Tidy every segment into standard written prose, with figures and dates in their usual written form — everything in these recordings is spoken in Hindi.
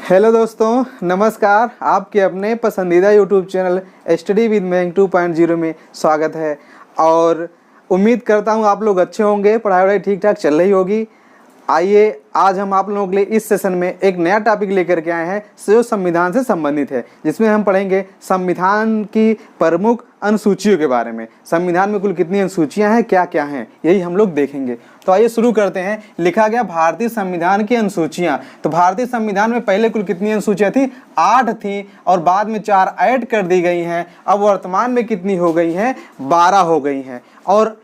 हेलो दोस्तों, नमस्कार। आपके अपने पसंदीदा यूट्यूब चैनल स्टडी विद मैंग 2.0 में स्वागत है और उम्मीद करता हूँ आप लोग अच्छे होंगे, पढ़ाई ठीक ठाक चल रही होगी। आइए आज हम आप लोगों के लिए इस सेशन में एक नया टॉपिक लेकर के आए हैं जो संविधान से संबंधित है, जिसमें हम पढ़ेंगे संविधान की प्रमुख अनुसूचियों के बारे में। संविधान में कुल कितनी अनुसूचियां हैं, क्या क्या हैं, यही हम लोग देखेंगे। तो आइए शुरू करते हैं। लिखा गया भारतीय संविधान की अनुसूचियां। तो भारतीय संविधान में पहले कुल कितनी अनुसूचियां थी? 8 थी और बाद में 4 ऐड कर दी गई हैं। अब वर्तमान में कितनी हो गई हैं? 12 हो गई हैं। और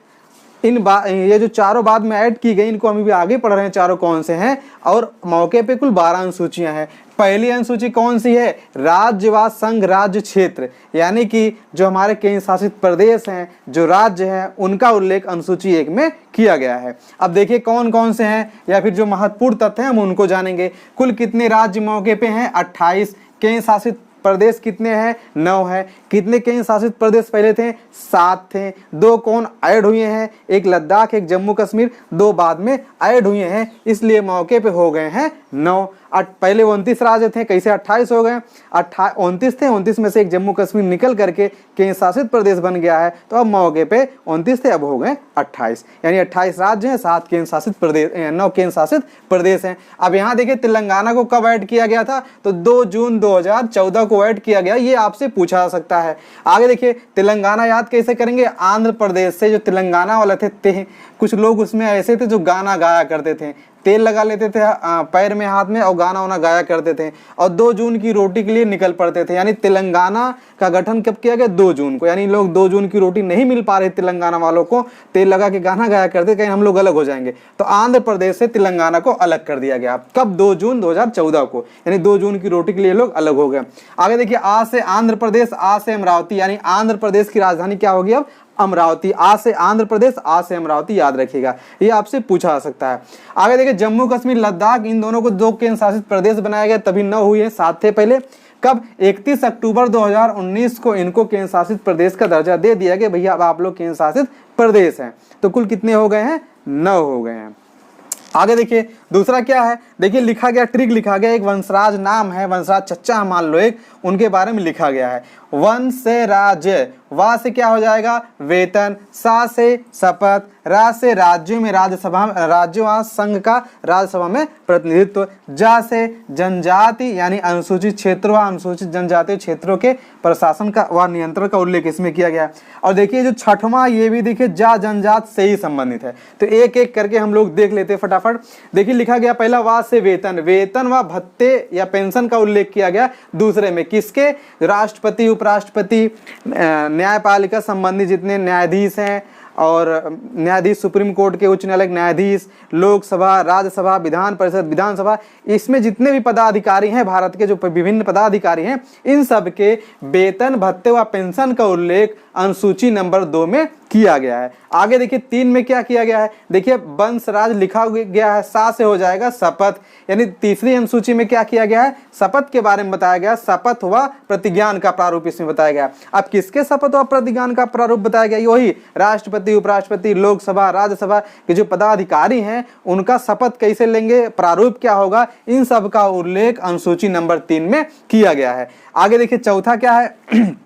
ये जो चारों बाद में ऐड की गई, इनको हम भी आगे पढ़ रहे हैं चारों कौन से हैं। और मौके पे कुल 12 अनुसूचियां हैं। पहली अनुसूची कौन सी है? राज्य व संघ राज्य क्षेत्र, यानी कि जो हमारे केंद्र शासित प्रदेश हैं, जो राज्य हैं, उनका उल्लेख अनुसूची 1 में किया गया है। अब देखिए कौन कौन से हैं, या फिर जो महत्वपूर्ण तथ्य हैं हम उनको जानेंगे। कुल कितने राज्य मौके पे हैं? 28। केंद्र शासित प्रदेश कितने हैं? 9 है। कितने केंद्र शासित प्रदेश पहले थे? 7 थे। 2 कौन ऐड हुए हैं? एक लद्दाख, एक जम्मू कश्मीर, 2 बाद में ऐड हुए हैं, इसलिए मौके पे हो गए हैं 9। पहले 29 राज्य थे, कैसे 28 हो गए? 29 थे, 29 में से एक जम्मू कश्मीर निकल करके केंद्र शासित प्रदेश बन गया है, तो अब मौके पे 29 थे, अब हो गए 28। यानी 28 राज्य हैं, 7 केंद्र शासित प्रदेश, 9 केंद्र शासित प्रदेश हैं। अब यहाँ देखिए तेलंगाना को कब ऐड किया गया था? तो 2 जून 2014 को ऐड किया गया। ये आपसे पूछा जा सकता है। आगे देखिए तेलंगाना याद कैसे करेंगे? आंध्र प्रदेश से जो तेलंगाना वाले थे, कुछ लोग उसमें ऐसे थे जो गाना गाया करते थे, तेल लगा लेते थे पैर में, हाथ में, और गाना वाना गाया करते थे, और 2 जून की रोटी के लिए निकल पड़ते थे। यानी तेलंगाना का गठन कब किया गया? 2 जून को। यानी लोग 2 जून की रोटी नहीं मिल पा रहे तेलंगाना वालों को, तेल लगा के गाना गाया करते, कहीं हम लोग अलग हो जाएंगे, तो आंध्र प्रदेश से तेलंगाना को अलग कर दिया गया। कब? 2 जून 2014 को। यानी 2 जून की रोटी के लिए लोग अलग हो गए। आगे देखिए आ से आंध्र प्रदेश, आ से अमरावती, यानी आंध्र प्रदेश की राजधानी क्या होगी अब? अमरावती। आ से आंध्र प्रदेश, आ से अमरावती, याद रखिएगा, ये आपसे पूछा जा सकता है। आगे देखिए जम्मू कश्मीर, लद्दाख, इन दोनों को 2 केंद्र शासित प्रदेश बनाया गया, तभी 9 हुए, 7 थे पहले। कब? 31 अक्टूबर 2019 को इनको केंद्र शासित प्रदेश का दर्जा दे दिया गया, भैया अब आप लोग केंद्र शासित प्रदेश हैं। तो कुल कितने हो गए हैं? 9 हो गए हैं। आगे देखिए दूसरा क्या है? देखिए लिखा गया, ट्रिक लिखा गया, एक वंशराज नाम है, वंशराज चच्चा मान लो, एक उनके बारे में लिखा गया है। वंश से राज्य, वा से क्या हो जाएगा? वेतन, सा से शपथ, रा से राज्यों में राज्यसभा, राज्यों व संघ का राज्यसभा में प्रतिनिधित्व, जा से जनजाति यानी अनुसूचित क्षेत्र व अनुसूचित जनजातीय क्षेत्रों के प्रशासन का व नियंत्रण का उल्लेख इसमें किया गया है। और देखिए जो 6वां, ये भी देखिए जा जनजात से ही संबंधित है, तो एक एक करके हम लोग देख लेते हैं फटाफट। देखिए लिखा गया पहला वा से वेतन, वेतन व भत्ते या पेंशन का उल्लेख किया गया। दूसरे में किसके? राष्ट्रपति, उपराष्ट्रपति, न्यायपालिका संबंधी जितने न्यायाधीश हैं, और न्यायाधीश, सुप्रीम कोर्ट के उच्च न्यायालय न्यायाधीश, लोकसभा, राज्यसभा, विधान परिषद, विधानसभा, इसमें जितने भी पदाधिकारी हैं भारत के, जो विभिन्न पदाधिकारी हैं, इन सब के वेतन, भत्ते व पेंशन का उल्लेख अनुसूची नंबर 2 में किया गया है। आगे देखिए 3 में क्या किया गया है? देखिए वंशराज लिखा गया है, सा से हो जाएगा शपथ, यानी तीसरी अनुसूची में क्या किया गया है? शपथ के बारे में बताया गया, शपथ व प्रतिज्ञान का प्रारूप इसमें बताया गया। अब किसके शपथ व प्रतिज्ञान का प्रारूप बताया गया? वही राष्ट्रपति, उपराष्ट्रपति, लोकसभा, राज्यसभा के जो पदाधिकारी हैं, उनका शपथ कैसे लेंगे, प्रारूप क्या होगा, इन सब का उल्लेख अनुसूची नंबर 3 में किया गया है। आगे देखिए चौथा क्या है?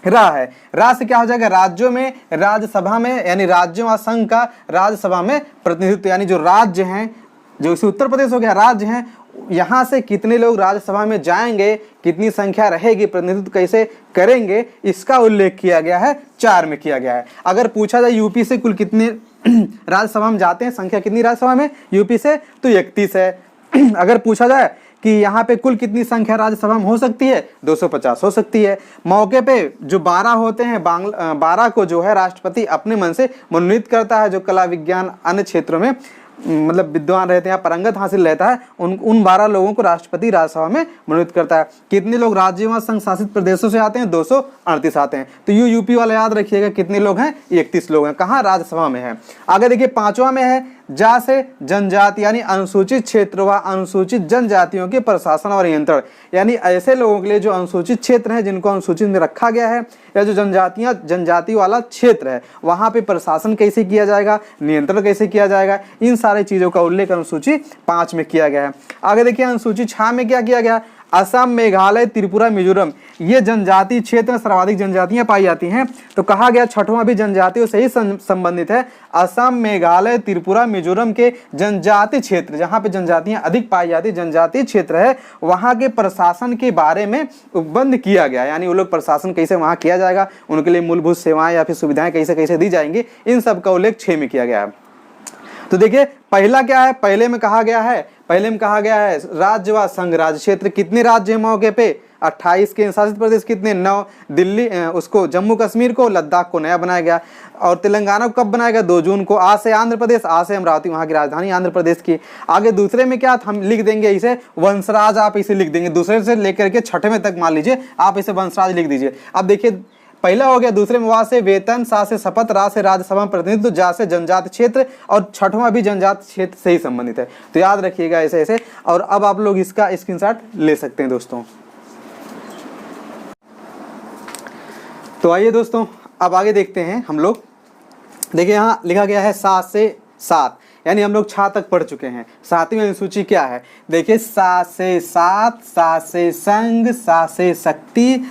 रा है। रा से क्या हो जाएगा? राज्यों में, राज्यसभा में, यानी राज्यों व संघ का राज्यसभा में प्रतिनिधित्व, यानी जो राज्य हैं, जो इसे उत्तर प्रदेश हो गया, राज्य हैं, यहाँ से कितने लोग राज्यसभा में जाएंगे, कितनी संख्या रहेगी, प्रतिनिधित्व कैसे करेंगे, इसका उल्लेख किया गया है, 4 में किया गया है। अगर पूछा जाए यूपी से कुल कितने राज्यसभा में जाते हैं, संख्या कितनी राज्यसभा में यूपी से? तो 31 है। अगर पूछा जाए कि यहाँ पे कुल कितनी संख्या राज्यसभा में हो सकती है? 250 हो सकती है। मौके पे जो 12 होते हैं, 12 को जो है राष्ट्रपति अपने मन से मनोनीत करता है, जो कला, विज्ञान, अन्य क्षेत्रों में मतलब विद्वान रहते हैं, पारंगत हासिल रहता है, उन 12 लोगों को राष्ट्रपति राज्यसभा में मनोनीत करता है। कितने लोग राज्यों व संघ शासित प्रदेशों से आते हैं? 238 आते हैं। तो यूपी वाला याद रखिएगा, कितने लोग हैं? 31 लोग हैं। कहाँ? राज्यसभा में है। आगे देखिए 5वां में है जा से जनजाति, यानी अनुसूचित क्षेत्र व अनुसूचित जनजातियों के प्रशासन और नियंत्रण, यानी ऐसे लोगों के लिए जो अनुसूचित क्षेत्र हैं, जिनको अनुसूचित में रखा गया है, या जो जनजाति वाला क्षेत्र है, वहां पे प्रशासन कैसे किया जाएगा, नियंत्रण कैसे किया जाएगा, इन सारी चीजों का उल्लेख अनुसूची 5 में किया गया है। आगे देखिए अनुसूची 6 में क्या किया गया? असम, मेघालय, त्रिपुरा, मिजोरम ये जनजातीय क्षेत्र में सर्वाधिक जनजातियां पाई जाती हैं। तो कहा गया छठवां भी जनजातियों से ही संबंधित है। असम, मेघालय, त्रिपुरा, मिजोरम के जनजातीय क्षेत्र, जहां पे जनजातियां अधिक पाई जाती, जनजातीय क्षेत्र है, वहां के प्रशासन के बारे में उपबंध किया गया। यानी वो लोग प्रशासन कैसे वहां किया जाएगा, उनके लिए मूलभूत सेवाएं या फिर सुविधाएं कैसे कैसे दी जाएंगी, इन सब का उल्लेख 6 में किया गया है। तो देखिए पहला क्या है, पहले में कहा गया है राज्य व संघ राज्य क्षेत्र। कितने राज्य हैं मौके पे? 28। केंद्र शासित प्रदेश कितने? 9। दिल्ली उसको जम्मू कश्मीर को, लद्दाख को नया बनाया गया। और तेलंगाना को कब बनाया गया? 2 जून को। आ से आंध्र प्रदेश, आ से अमरावती, वहां की राजधानी आंध्र प्रदेश की। आगे दूसरे में क्या हम लिख देंगे, इसे वंशराज आप इसे लिख देंगे। दूसरे से लेकर के छठवें तक मान लीजिए आप इसे वंशराज लिख दीजिए। अब देखिए पहला हो गया, दूसरे में वा से वेतन, सा से शपथ, रा से राज्यसभा प्रतिनिधित्व, जा से जनजाति क्षेत्र, और छठवां भी जनजाति क्षेत्र से ही संबंधित है। तो याद रखिएगा ऐसे ऐसे। और अब आप लोग इसका स्क्रीनशॉट ले सकते हैं दोस्तों। तो आइए दोस्तों अब आगे देखते हैं हम लोग। देखिए यहाँ लिखा गया है 7 से 7, यानी हम लोग 6 तक पढ़ चुके हैं। 7वीं अनुसूची क्या है? देखिए 7 से 7, 7 से संघ, 7 से शक्ति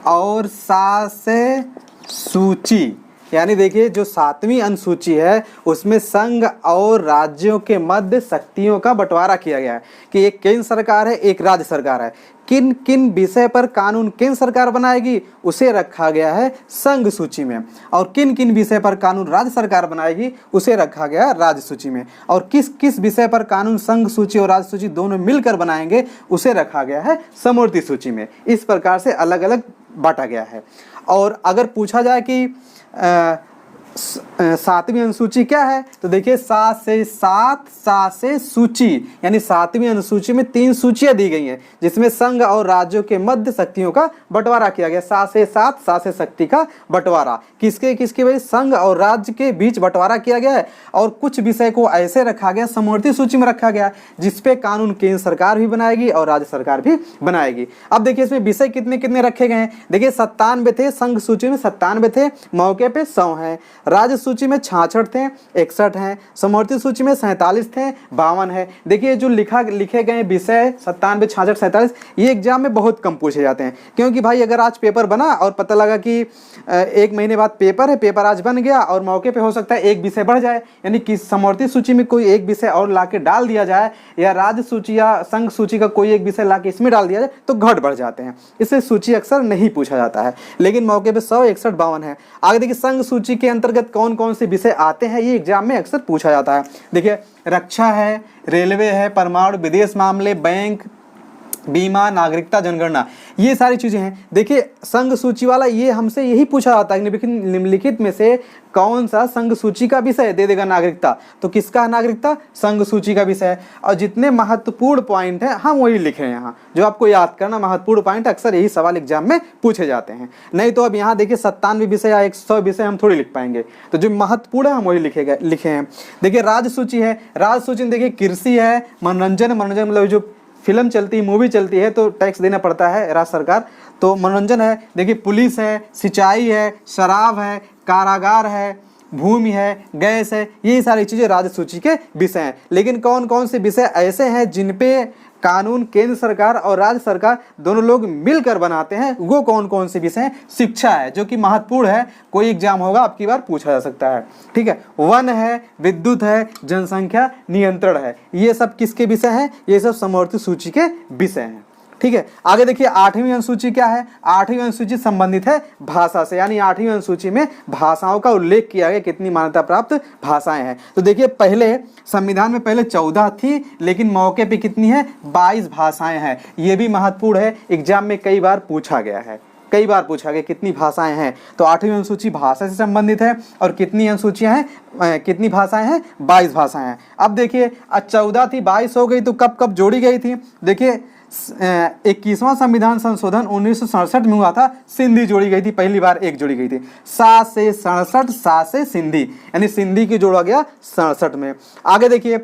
और 7 से सूची। यानी देखिए जो 7वीं अनुसूची है उसमें संघ और राज्यों के मध्य शक्तियों का बंटवारा किया गया है कि एक केंद्र सरकार है, एक राज्य सरकार है। किन किन विषय पर कानून केंद्र सरकार बनाएगी उसे रखा गया है संघ सूची में, और किन किन विषय पर कानून राज्य सरकार बनाएगी उसे रखा गया है राज्य सूची में, और किस किस विषय पर कानून संघ सूची और राज्य सूची दोनों मिलकर बनाएंगे उसे रखा गया है समवर्ती सूची में। इस प्रकार से अलग अलग बांटा गया है। और अगर पूछा जाए कि 7वीं अनुसूची क्या है, तो देखिए 7 से 7, 7 से सूची, यानी 7वीं अनुसूची में 3 सूचियां दी गई हैं जिसमें संघ और राज्यों के मध्य शक्तियों का बंटवारा किया गया। 7 से 7, 7 से शक्ति का बंटवारा किसके किसके वजह संघ और राज्य के बीच बंटवारा किया गया है। और कुछ विषय को ऐसे रखा गया, समवर्ती सूची में रखा गया, जिसपे कानून केंद्र सरकार भी बनाएगी और राज्य सरकार भी बनाएगी। अब देखिए इसमें विषय कितने कितने रखे गए हैं। देखिए 97 थे, संघ सूची में 97 थे, मौके पे 100 हैं, राज्य सूची में 66 थे, 61 हैं, समवर्ती सूची में 47 थे, 52 है। देखिए जो लिखे गए विषय 97, 66, 47 ये एग्जाम में बहुत कम पूछे जाते हैं, क्योंकि भाई अगर आज पेपर बना और पता लगा कि 1 महीने बाद पेपर है, पेपर आज बन गया और मौके पे हो सकता है एक विषय बढ़ जाए, यानी कि समवर्ती सूची में कोई एक विषय और लाके डाल दिया जाए, या राज्य सूची या संघ सूची का कोई एक विषय लाके इसमें डाल दिया जाए तो घट बढ़ जाते हैं। इससे सूची अक्सर नहीं पूछा जाता है, लेकिन मौके पे 100, 61, 52 है। आगे देखिए संघ सूची के अंतर्गत कौन कौन से विषय आते हैं, ये एग्जाम में अक्सर पूछा जाता है। देखिए रक्षा है, रेलवे है, परमाणु, विदेश मामले, बैंक, बीमा, नागरिकता, जनगणना, ये सारी चीजें हैं। देखिए संघ सूची वाला ये हमसे यही पूछा जाता है कि निम्नलिखित में से कौन सा संघ सूची का विषय दे देगा नागरिकता, तो किसका नागरिकता? संघ सूची का विषय। और जितने महत्वपूर्ण पॉइंट हैं हम वही लिखे हैं यहाँ, जो आपको याद करना महत्वपूर्ण पॉइंट, अक्सर यही सवाल एग्जाम में पूछे जाते हैं। नहीं तो अब यहाँ देखिए 97 विषय या 100 विषय हम थोड़ी लिख पाएंगे, तो जो महत्वपूर्ण है हम वही लिखे हैं। देखिए राज्य सूची है, राज्य सूची में देखिए कृषि है, मनोरंजन मतलब जो फिल्म चलती है, मूवी चलती है तो टैक्स देना पड़ता है राज्य सरकार, तो मनोरंजन है। देखिए पुलिस है, सिंचाई है, शराब है, कारागार है, भूमि है, गैस है, ये सारी चीजें राज्य सूची के विषय हैं। लेकिन कौन कौन से विषय ऐसे हैं जिन पे कानून केंद्र सरकार और राज्य सरकार दोनों लोग मिलकर बनाते हैं, वो कौन कौन से विषय हैं? शिक्षा है, जो कि महत्वपूर्ण है, कोई एग्जाम होगा आपकी बार पूछा जा सकता है, ठीक है। वन है, विद्युत है, जनसंख्या नियंत्रण है, ये सब किसके विषय हैं? ये सब समवर्ती सूची के विषय हैं, ठीक है। आगे देखिए 8वीं अनुसूची क्या है? 8वीं अनुसूची संबंधित है भाषा से, यानी 8वीं अनुसूची में भाषाओं का उल्लेख किया गया, कितनी मान्यता प्राप्त भाषाएं हैं। तो देखिए पहले संविधान में पहले 14 थी, लेकिन मौके पे कितनी है? 22 भाषाएं हैं। ये भी महत्वपूर्ण है, एग्जाम में कई बार पूछा गया है, कई बार पूछा गया कितनी भाषाएं हैं। तो 8वीं अनुसूची भाषा से संबंधित है, और कितनी अनुसूचियां हैं, कितनी भाषाएं हैं? 22 भाषाएं हैं। अब देखिए 14 थी, 22 हो गई, तो कब कब जोड़ी गई थी? देखिए 21वां संविधान संशोधन 1967 में हुआ था, सिंधी जोड़ी गई थी, पहली बार एक जोड़ी गई थी। 7 से 67, 7 से सिंधी, यानी सिंधी की जोड़ा गया 67 में। आगे देखिए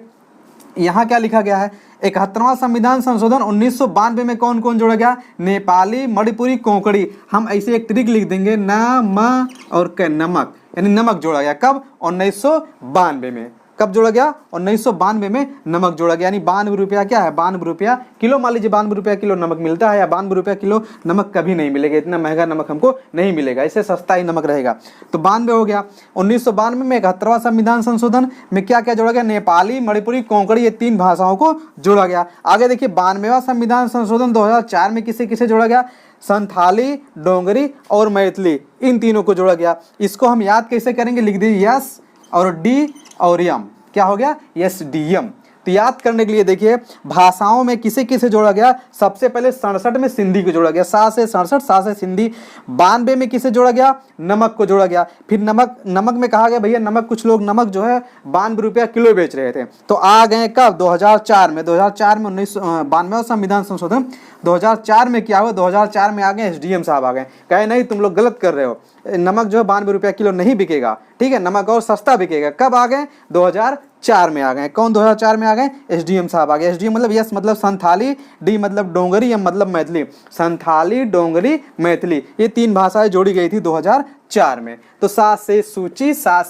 यहाँ क्या लिखा गया है? 71वां संविधान संशोधन 1992 में कौन कौन जोड़ा गया? नेपाली, मणिपुरी, कोंकणी। हम ऐसे एक ट्रिक लिख देंगे, न, म और क, नमक, यानी नमक जोड़ा गया। कब? 1992 में। कब जोड़ा गया? 1992 में नमक जोड़ा गया। यानी 92 रुपया क्या है? 92 रुपया किलो। मान लीजिए 92 रुपया किलो नमक मिलता है, या 92 रुपया किलो नमक कभी नहीं मिलेगा, इतना महंगा नमक हमको नहीं मिलेगा, इससे सस्ता ही नमक रहेगा। तो 92 हो गया। 1992 में 71वां संविधान संशोधन में क्या क्या जोड़ा गया? नेपाली, मणिपुरी, कोंकणी, ये 3 भाषाओं को जोड़ा गया। आगे देखिए 92वां संविधान संशोधन 2004 में किसे किसे जोड़ा गया? संथाली, डोंगरी और मैथिली, इन तीनों को जोड़ा गया। इसको हम याद कैसे करेंगे? लिख दीजिए यस और डी और यम। क्या हो गया? Yes D M. तो याद करने के लिए देखिए भाषाओं में किसे किसे जोड़ा गया? सबसे पहले 67 में सिंधी को जोड़ा गया, 7 से 67, 7 से सिंधी। 92 में किसे जोड़ा गया? नमक को जोड़ा गया। फिर नमक में कहा गया भैया नमक, कुछ लोग नमक जो है 92 रुपया किलो बेच रहे थे, तो आ गए कब? 2004 में। 2004 में 92वां संविधान संशोधन 2004 में क्या हुआ? 2004 में आ गए एसडीएम साहब आ गए, कहे नहीं तुम लोग गलत कर रहे हो, नमक जो है 92 रुपया किलो नहीं बिकेगा, ठीक है, नमक और सस्ता बिकेगा। कब आ गए? 2004 में आ गए। कौन 2004 में आ गए? एसडीएम साहब आ गए। एसडीएम मतलब यस मतलब संथाली, डी मतलब डोंगरी, एम मतलब मैथिली। संथाली, डोंगरी, मैथिली, ये 3 भाषाएं जोड़ी गई थी 2004 में। तो 7 से सूची, 7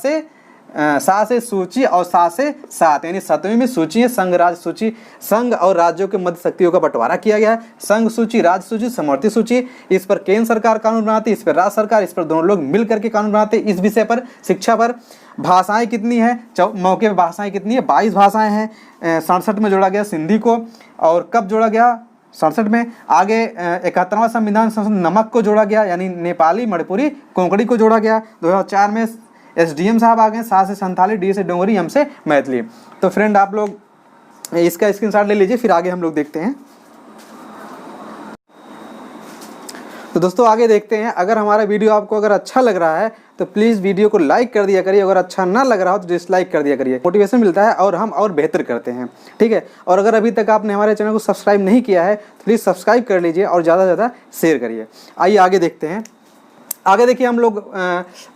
से सूची और 7 से 7, यानी 7वीं में सूची है संघ राज्य सूची। संघ और राज्यों के मध्य शक्तियों का बंटवारा किया गया है। संघ सूची, राज्य सूची, समवर्ती सूची। इस पर केंद्र सरकार कानून बनाती है, इस पर राज्य सरकार, इस पर दोनों लोग मिल करके कानून बनाते हैं। इस विषय पर, शिक्षा पर। भाषाएं कितनी है? मौके पर भाषाएं कितनी है? 22 भाषाएं हैं। 67 में जोड़ा गया सिंधी को। और कब जोड़ा गया? 67 में। आगे 71वां संविधान संशोधन नमक को जोड़ा गया, यानी नेपाली, मणिपुरी, कोंकणी को जोड़ा गया। 2004 में एसडीएम साहब आ गए। 7 से संथाली, डी से डोंगरी, एम से मैथिली। तो फ्रेंड आप लोग इसका स्क्रीनशॉट ले लीजिए, फिर आगे हम लोग देखते हैं। तो दोस्तों आगे देखते हैं। अगर हमारा वीडियो आपको अगर अच्छा लग रहा है तो प्लीज़ वीडियो को लाइक कर दिया करिए, अगर अच्छा ना लग रहा हो तो डिसलाइक कर दिया करिए, मोटिवेशन मिलता है और हम और बेहतर करते हैं, ठीक है। और अगर अभी तक आपने हमारे चैनल को सब्सक्राइब नहीं किया है तो प्लीज़ सब्सक्राइब कर लीजिए और ज़्यादा से ज़्यादा शेयर करिए। आइए आगे देखते हैं। आगे देखिए हम लोग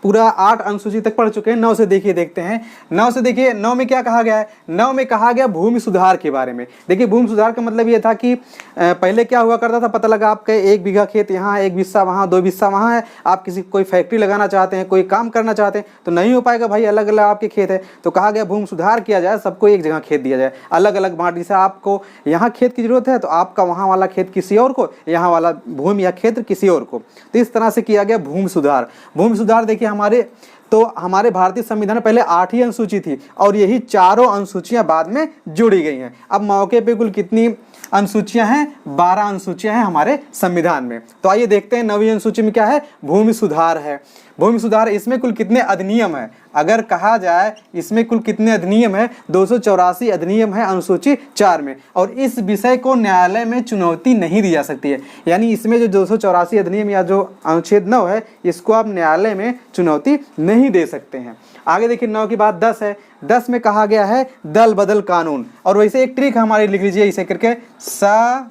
पूरा 8 अनुसूची तक पढ़ चुके हैं। 9 से देखते हैं। 9 से देखिए, 9 में क्या कहा गया है? 9 में कहा गया भूमि सुधार के बारे में। देखिए भूमि सुधार का मतलब ये था कि पहले क्या हुआ करता था, पता लगा आपके 1 बीघा खेत यहाँ है, 1 बिस्सा वहाँ, 2 बिस्सा वहाँ है, आप किसी कोई फैक्ट्री लगाना चाहते हैं, कोई काम करना चाहते हैं तो नहीं हो पाएगा भाई, अलग अलग आपके खेत है। तो कहा गया भूमि सुधार किया जाए, सबको एक जगह खेत दिया जाए, अलग अलग बांट। जैसे आपको यहाँ खेत की जरूरत है तो आपका वहाँ वाला खेत किसी और को, यहाँ वाला भूमि या क्षेत्र किसी और को। तो इस तरह से किया गया भूमि सुधार। भूमि सुधार देखिए हमारे भारतीय संविधान में पहले 8 ही अनुसूची थी और यही चारों अनुसूचियां बाद में जोड़ी गई हैं। अब मौके पे कुल कितनी अनुसूचियां हैं? 12 अनुसूचियां हैं हमारे संविधान में। तो आइए देखते हैं 9वीं अनुसूची में क्या है? भूमि सुधार है। भूमि सुधार, इसमें कुल कितने अधिनियम है? अगर कहा जाए इसमें कुल कितने अधिनियम है? 284 अधिनियम है अनुसूची 4 में। और इस विषय को न्यायालय में चुनौती नहीं दी जा सकती है, यानी इसमें जो 284 अधिनियम या जो अनुच्छेद 9 है इसको आप न्यायालय में चुनौती नहीं दे सकते हैं। आगे देखिए 9 के बाद 10 है। 10 में कहा गया है दल बदल कानून। और वैसे एक ट्रिक हमारी लिख लीजिए इसे करके, सदल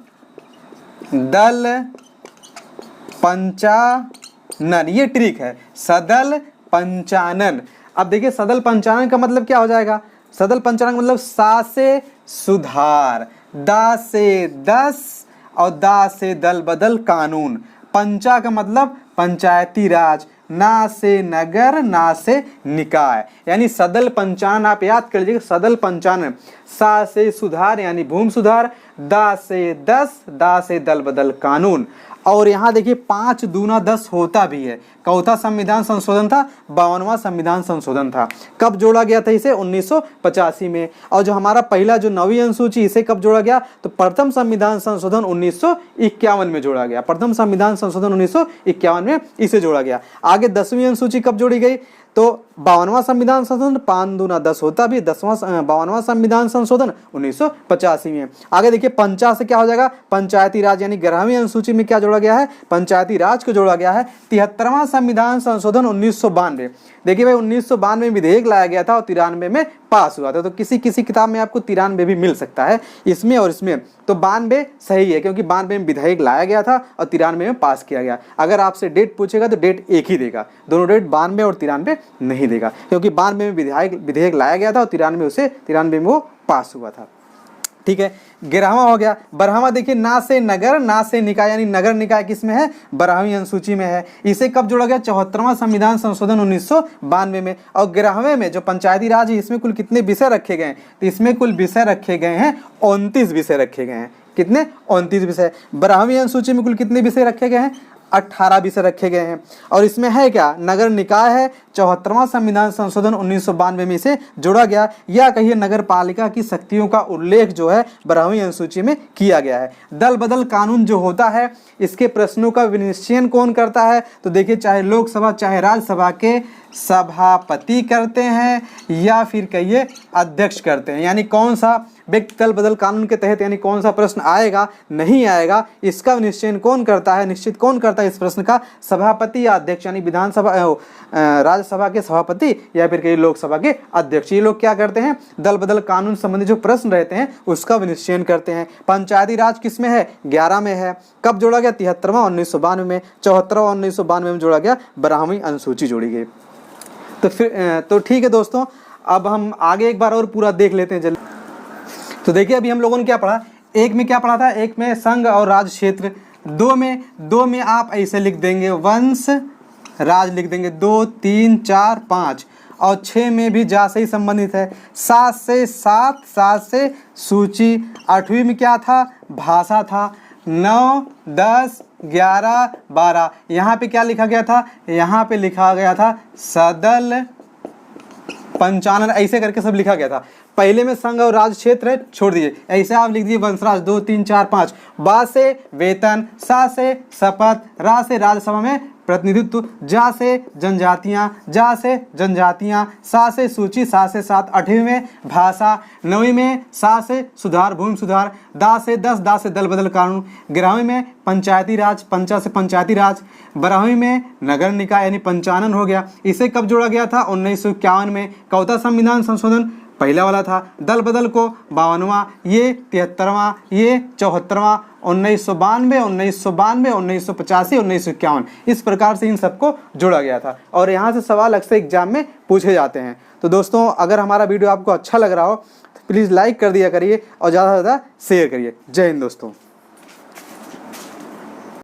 पंचानन, ये ट्रिक है, सदल पंचानन। अब देखिए सदल पंचानन का मतलब क्या हो जाएगा? सदल पंचानन का मतलब सा से सुधार, दा से 10 और दा से दल बदल कानून। पंचा का मतलब पंचायती राज, ना से नगर, ना से निकाय, यानी सदल पंचानन आप याद कर लीजिए। सदल पंचानन, सा से सुधार यानी भूमि सुधार, दा से 10, दा से दल बदल कानून। और यहाँ देखिए 5 दूना 10 होता भी है। चौथा संविधान संशोधन था, 52वां संविधान संशोधन था। कब जोड़ा गया था इसे? 1985 में। और जो हमारा पहला जो 9वीं अनुसूची, इसे कब जोड़ा गया? तो प्रथम संविधान संशोधन 1951 में जोड़ा गया। प्रथम संविधान संशोधन 1951 में इसे जोड़ा गया। आगे 10वीं अनुसूची कब जोड़ी गई? तो 52वां संविधान संशोधन, 5 दूना 10 होता भी, 52वां संविधान संशोधन 1985 में। आगे देखिए 50 से क्या हो जाएगा? पंचायती राज, यानी 11वीं अनुसूची में क्या जोड़ा गया है? पंचायती राज को जोड़ा गया है। 73वां संविधान संशोधन 1992। देखिए भाई 1992 में विधेयक लाया गया था और 93 में पास हुआ था। तो किसी किसी किताब में आपको 93 भी मिल सकता है, इसमें और इसमें। तो 92 सही है क्योंकि 92 में विधेयक लाया गया था और 93 में पास किया गया। अगर आपसे डेट पूछेगा तो डेट एक ही देगा, दोनों डेट 92 और 93 नहीं देगा, क्योंकि 92 में विधेयक लाया गया था और 93 में वो पास हुआ था। ठीक है। 11वां हो गया 12वां, देखिए ना से नगर ना से निकाय, यानी नगर निकाय किस में है, 12वीं अनुसूची में है। इसे कब जोड़ा गया, 74वां संविधान संशोधन 1992 में। और 11वें में जो पंचायती राज है इसमें कुल कितने विषय रखे गए हैं, तो इसमें कुल विषय रखे गए हैं 29 विषय रखे गए हैं। कितने, 29 विषय। 12वीं अनुसूची में कुल कितने विषय रखे गए हैं, 18 विषय रखे गए हैं। और इसमें है क्या, नगर निकाय है, 74वां संविधान संशोधन 1992 में इसे जोड़ा गया, या कहिए नगर पालिका की शक्तियों का उल्लेख जो है 12वीं अनुसूची में किया गया है। दल बदल कानून जो होता है इसके प्रश्नों का विनिश्चयन कौन करता है, तो देखिए चाहे लोकसभा चाहे राज्यसभा के सभापति करते हैं या फिर कहिए अध्यक्ष करते हैं। यानी कौन सा व्यक्ति दल बदल कानून के तहत यानी कौन सा प्रश्न आएगा नहीं आएगा, इसका निश्चय कौन करता है, निश्चित कौन करता है इस प्रश्न का, सभापति या अध्यक्ष, यानी विधानसभा राज्यसभा के सभापति या फिर कई लोकसभा के अध्यक्ष। ये लोग क्या करते हैं, दल बदल कानून संबंधी जो प्रश्न रहते हैं उसका विनिश्चय करते हैं। पंचायती राज किस में है, 11 में है। कब जोड़ा गया, 73वां 1992 में। 74वां 1992 में जोड़ा गया, 12वीं अनुसूची जोड़ी गई। तो फिर तो ठीक है दोस्तों, अब हम आगे एक बार और पूरा देख लेते हैं जल्दी। तो देखिए अभी हम लोगों ने क्या पढ़ा, एक में क्या पढ़ा था, एक में संघ और राज्य क्षेत्र, दो में आप ऐसे लिख देंगे वंश राज लिख देंगे, 2 3 4 5, और 6 में भी जा से ही संबंधित है, 7 से सूची, 8वीं में क्या था, भाषा था, 9 10 11 12, यहाँ पे क्या लिखा गया था, यहाँ पे लिखा गया था सदल पंचानन, ऐसे करके सब लिखा गया था। पहले में संघ और राज्य क्षेत्र है, छोड़ दीजिए, ऐसे आप लिख दीजिए वंशराज 2 3 4 5, बा से वेतन, सा से शपथ, रा से राज्यसभा में प्रतिनिधित्व, जा से जनजातियां, सा से सूची, सा से 7, 8वीं में भाषा, 9वीं में सा से सुधार भूमि सुधार, दा से 10, दा से दल बदल कानून, 11वीं में पंचायती राज, पंचा से पंचायती राज, 12वीं में नगर निकाय यानी पंचानन हो गया। इसे कब जोड़ा गया था, 1951 में। चौथा संविधान संशोधन पहला वाला था, दल बदल को 52वां, ये 73वां, ये 74वां, 1992 1985 1951, इस प्रकार से इन सबको जोड़ा गया था। और यहाँ से सवाल अक्सर एग्जाम में पूछे जाते हैं। तो दोस्तों अगर हमारा वीडियो आपको अच्छा लग रहा हो तो प्लीज़ लाइक कर दिया करिए और ज़्यादा से ज़्यादा शेयर करिए। जय हिंद दोस्तों।